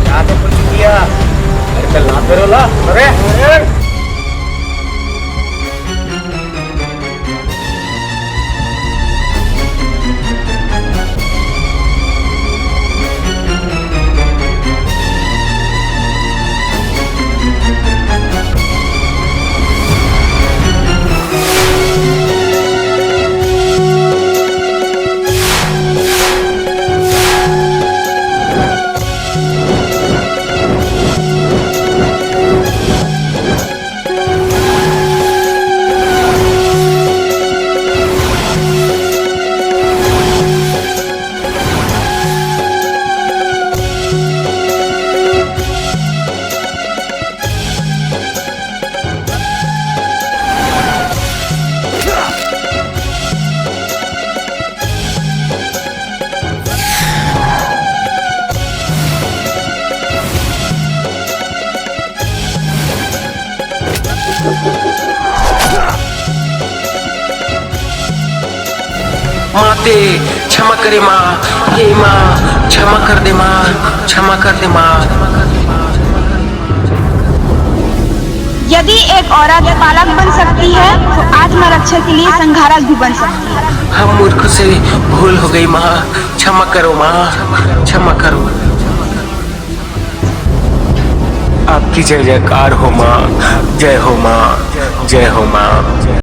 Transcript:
क्या तो कुछ किया अरे कल ना फिर ला अरे माते क्षमा करे माँ, हे माँ क्षमा कर दे माँ, क्षमा कर दे माँ। यदि एक औरत पालक बन सकती है तो आत्मरक्षा के लिए संघारक भी बन सकती है। हम मूर्ख से भूल हो गई माँ, क्षमा करो माँ, क्षमा करो। आपकी जय जयकार हो माँ, जय हो माँ, जय हो माँ।